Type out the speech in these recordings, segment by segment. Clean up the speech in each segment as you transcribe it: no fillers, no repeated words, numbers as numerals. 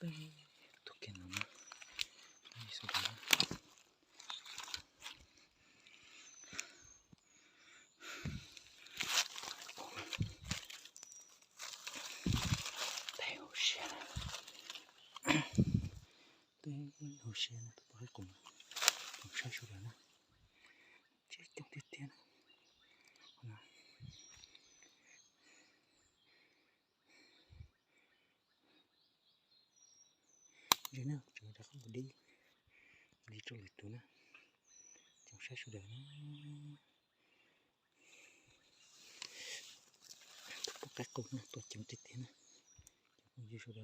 thuộc kiến nó đây số đó theo xe đây hồ xe nó tập hết cùng sai số đó chết trong tiết tiền rồi nữa chúng ta không đi trong lịch tụ nữa trong sai số đó tập các cùng tôi chấm tiết tiền không gì số đó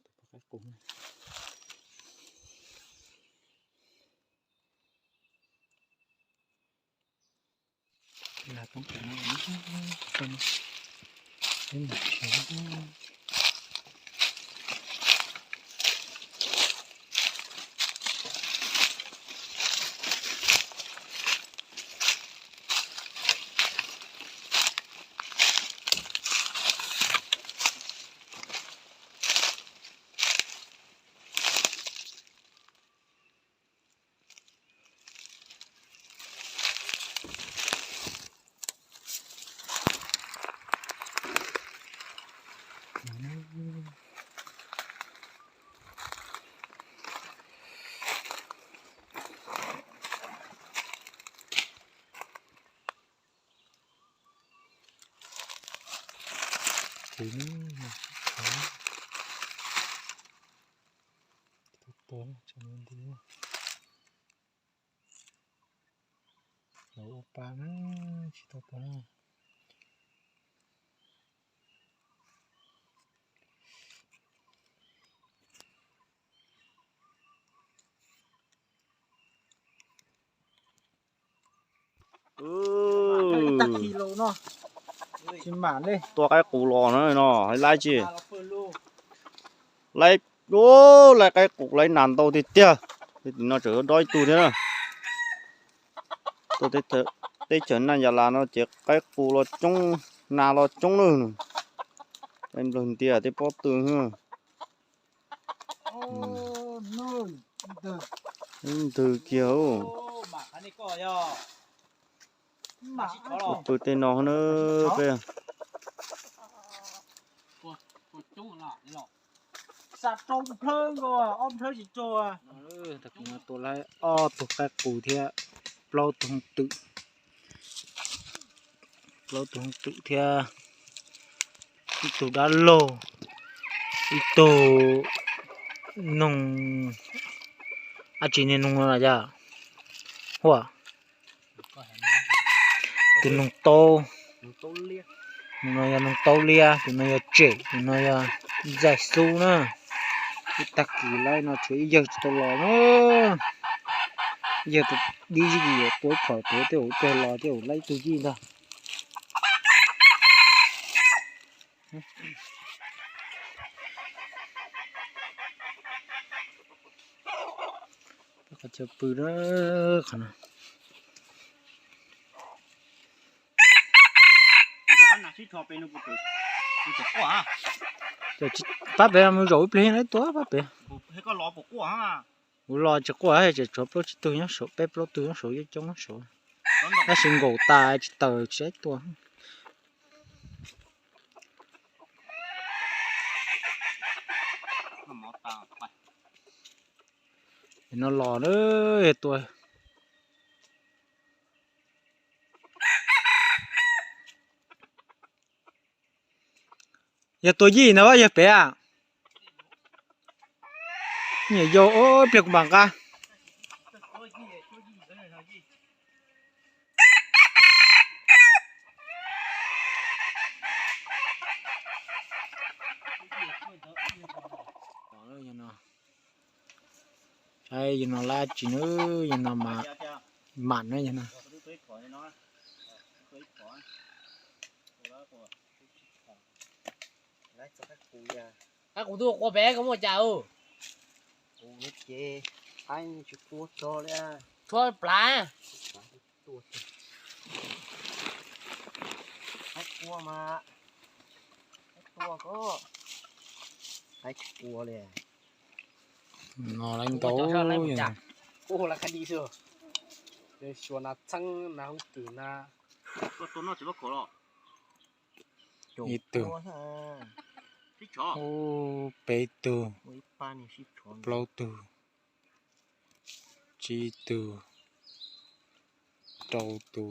tập các cùng là con cá nó không nên là thì nó to cho nên đi nấu pa nó chỉ to ta kilo nó chim bản đi to cái củ lò nó hay lai chi lấy đố lại cái cục lấy nàn tàu thì tia thì nó trở đói tu thế nào tôi thấy thế chấn này giờ là nó chỉ cái củ lo trong nào lo trong nữa em lần tia thì bỏ tường hơn từ kiểu tôi tên nó nữa kìa sạt trong phơi rồi om phơi chỉ cho thật là tôi lại tôi cái củ thiệt lâu tung tự thiệt itu đã lô itu nung chỉ nên nung là gì hoa từ nung tô nung tô lia từ nung chè từ nung giải su nữa tắc kỳ lại nó chơi giờ tôi lo nữa giờ tôi đi gì tối khỏi tôi lo tôi lấy tôi gì đó cái chợ bự đó khả năng bác bé mới rối lên đấy tối bác bé hay có lò bột của hả lo cho quá hay cho pro chỉ tôi nhớ số bếp pro tôi nhớ số với trong nó số nó xin gỗ tài chỉ tờ chết tôi nó lò nữa tôi giờ tôi gì nữa giờ bé à nhảy vô ôi việc bằng ca đây giờ nó la chỉ nữa giờ nó mà mặn nữa giờ nó các cụ tôi có bé có một chào Ủa chê, anh chỉ cua cho đấy à. thôi plá Hết cua mà. Hết cua có. Đấy, cua này. Nó đánh Cua tấu cho lấy một vậy. chả. Cua là cái đi chưa? Để cho nó trắng nó không từ na. tôi nó chỉ có khổ rồi Ít từ. thích chó Ô, bê từ, Mấy ba này ship tròn. plau từ, chi từ, trâu từ,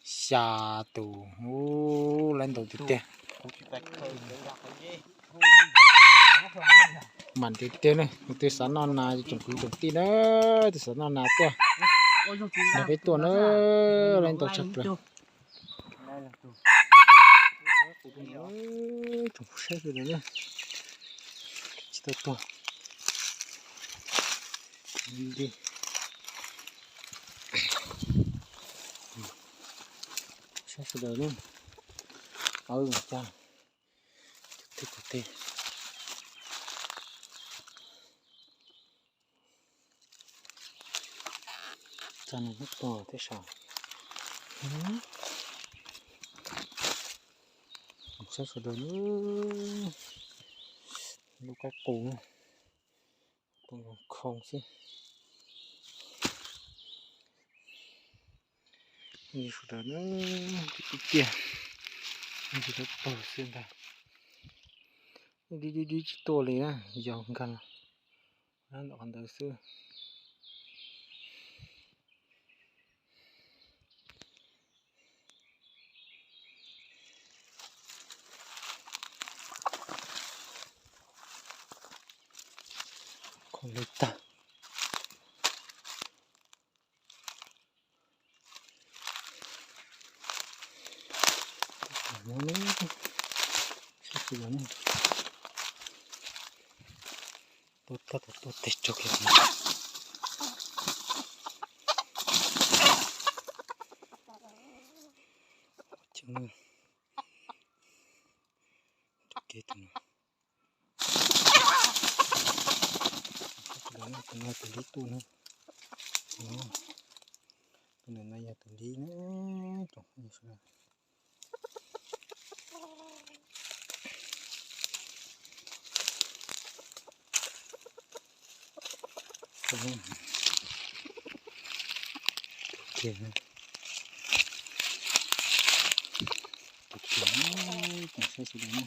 xa từ. Ô, lên đầu tiếp theo. Không chỉ phải khơi cái ra cái gì. Mặn tiếp theo này, tôi sẵn non nào trồng quý trồng tí nữa, tôi sẵn non nào tua. Ôi dồi chúng Nó ta. cái tua nữa, lên đầu chặt rồi. Đây là tù. Trồng xe rồi nữa. Chỉ tao tua. Đi. Xe rồi nữa. Cha. Tê. Cha này nó to thế sao? Xe rồi nữa. Lúc cái củ. Tôi không chứ. Đi rồi nữa. Kìa. Đi đó to xem nào. Đi to lên á, giờ không cần. Nó còn đỡ xưa. Con lít ta. Nó sẽ chỉ là này. Tốt để cho cái gì. Chẳng cái tụi nó. Đó là tụi nó tụi lý tụi nó. Tụi này là tụi lý nữa. Trông như sao. Kìa nè. Kìa nó. Còn xe gì đó nè.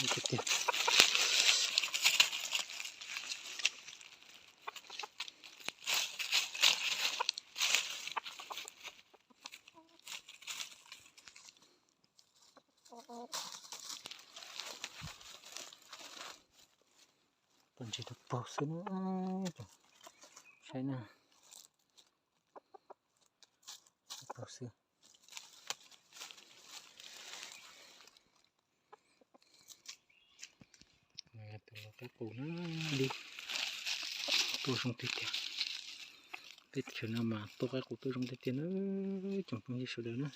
Đi tiếp theo. Còn chỉ được bỏ xứ nữa. Xe nè. Bỏ xứ. Nè, tụi nó cái củ nó đi. Tôi không thích theo. Thích chỗ nào mà tôi cái củ tôi không thích theo nữa. Chẳng có gì sửa được nữa.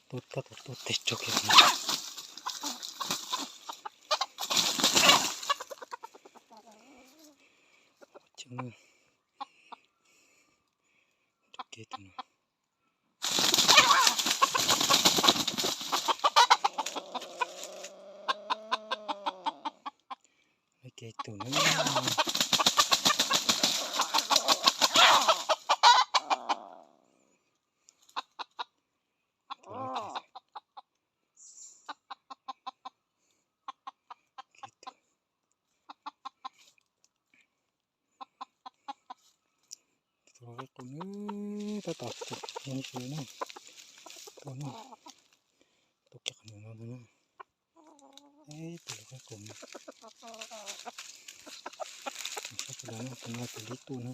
Tốt để cho cái gì. Chẳng cái tụi nó. Cái tụi nó. Rồi con nữa ta tập như thế này con nó tôi chắc là nó nữa ấy từ cái cùng chắc là nó còn là từ lý tu nữa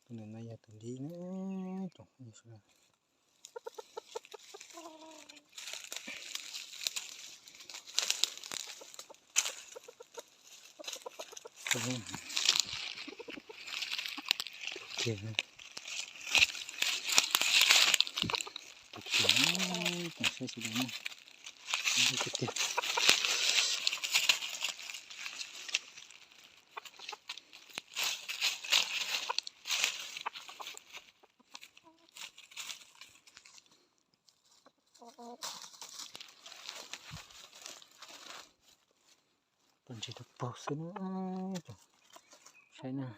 cái này là từ lý nữa trồng như thế này kìa kiểu cảnh sát chỉ đúng không cái tiền còn chỉ được bỏ xuống nữaใช่นะ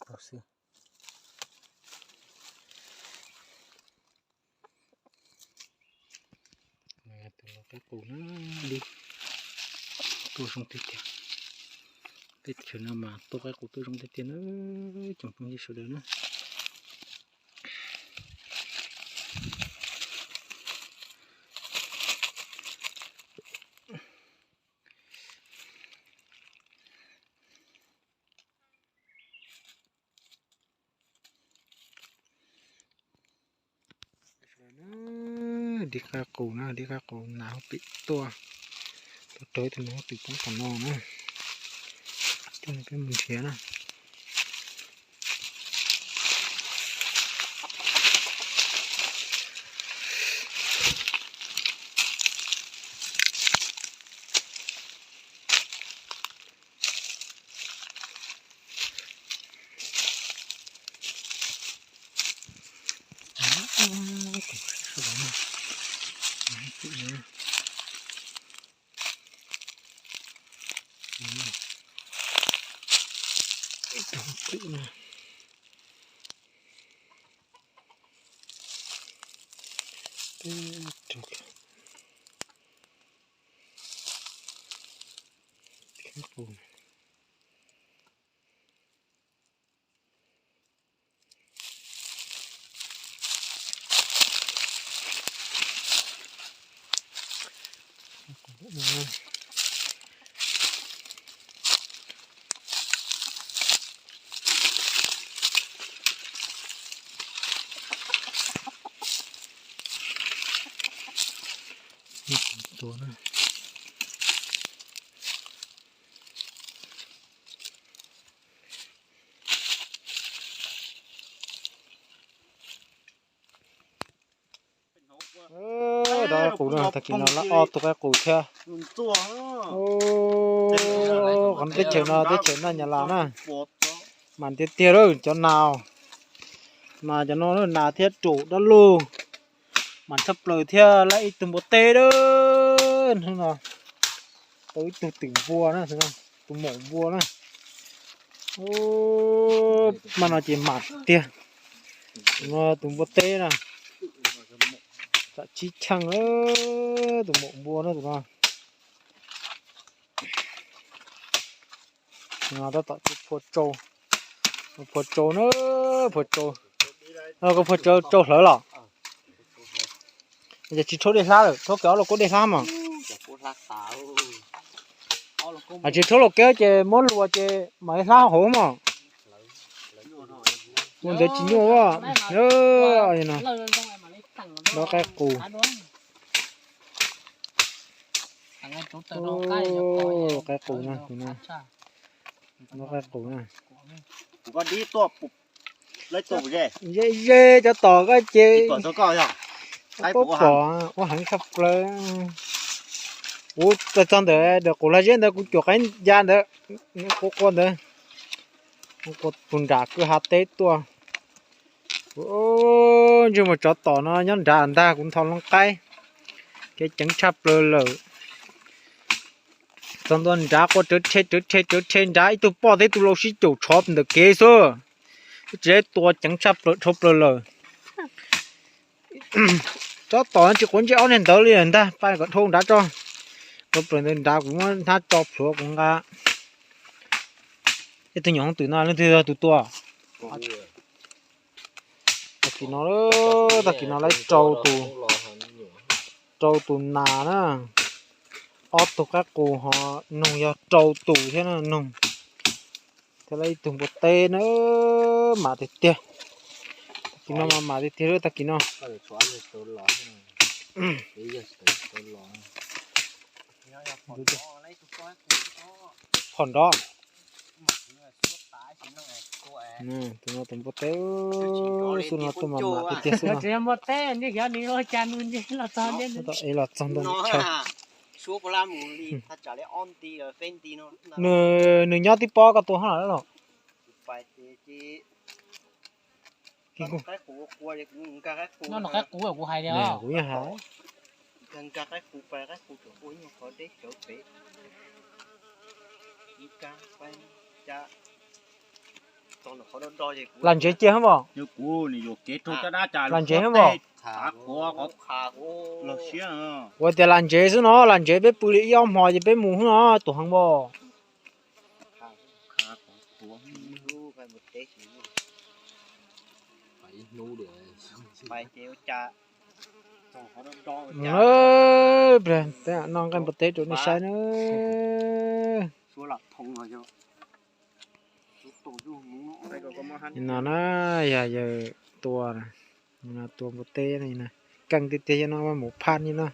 bỏ xuống này từ cái củ nó đi tôi không tiết tiền tiết chuyện nào mà tôi cái củ tôi không tiết tiền nữa chẳng không gì sửa được nữa đi cá cù nó đi cá cù nào bị tua tới thì nó bị cũng còn non nữa cho nên cái mình xé nèตัวนะได้กูนะตะกี้นั่นละอ้อตัวcáiกูเท่าโอ้còn tới chiều nào nhà làm nè màn tiết tiết rồi cho nào mà cho nó là thiết chủ đó luôn màn sắp lời theo lại từ một tê đó không nào tới từ tỉnh vua nữa thấy không từ mổ vua nữa ô mà nó chỉ mặt tiền mà từ một tê nè đã chi chăng nữa từ mổ vua nữa rồi nó đã tạo phốt trâu nữa phốt trâu nó có phốt trâu lớn lắm giờ chỉ số để xa rồi số kéo là có để xa mà à chỉ số là kéo chơi món lúa chơi mấy xa hổ mà muốn để chỉ nhau quá vậy nè đó cái cù cái cù nè nó cái cù nè có đi to lấy tổ về dê cho tỏ cái chơi tổ số coi rồi có bỏ hẳn sắp lên ủa tôi chọn được cổ la trên đó cũng cho cái gian đó có con đó có tuần trả cứ hạt tết tua ôi nhưng mà cho tỏ nó nhắn trả anh ta cũng thòng lông cay cái trứng chắp lờ lờ trong tuần trả có chết trả ít tụ bỏ đấy tụ lâu xí chủ chóp được kế số chế tua trứng chắp lờ lờ cho tỏ chỉ cuốn chéo nên tới liền ta phải còn thôn đã cho lúc rồi nên đã cũng thắt chọc xuống cũng cả cái tiếng nhọn từ nào lên từ tua ta kỹ nó lấy trâu tù nà nữa ót tụ các cụ họ nung do trâu tù thế nào nung thế lấy từng một tê nữa mà thì tiền kỹ nó mà thì tiền nữa ta kỹ nó phần đó ตัวน้อยตัวเต้สุนัขตัวมามาเตี้ยสุนัข เตรียมหมดเต้นี่เดี๋ยวนี้เราจานนู้นนี่เราตอนนี้ ตัวไอ้หลอดจังตัว nó ใช่ à số của lam mù đi ta trả lại on ti rồi phen ti nó หนึ่งยอดที่ปอกับตัวข้างหลังแล้วหรอ phải chỉ กินกู cái củ cua thì cũng cái củ นั่นหรอกแค่กูกับกูหายเดียว เนี่ยกูยังหา gần cái củ phải cái củ chỗ cuối nhưng có đấy chỗ bể đi cá phải cha còn nó có đo gì หลันเจ๊เจ๊เขาบอก như cú này vô kết thúc cho đã trả หลันเจ๊เขาบอก khá cua có khá cua là xía à ว่าแต่หลันเจ๊ซิเนาะหลันเจ๊ไปปุริยอมหอจะไปหมูเนาะตัวข้างบ่ khá khá có cua lu phải một té chỉ phải nấu được phải chiếu cha còn có đo เอ้ยเปล่าแต่น้องกันประเทศตัวนี้ใช่เนอะ số là thông rồi chứ số tổ du muốn đây có món hắn นี่นะนะอย่าตัวนะนี่นะตัวประเทศนี่นะกังเตี้ยๆเนาะว่าหมูพันนี่เนาะ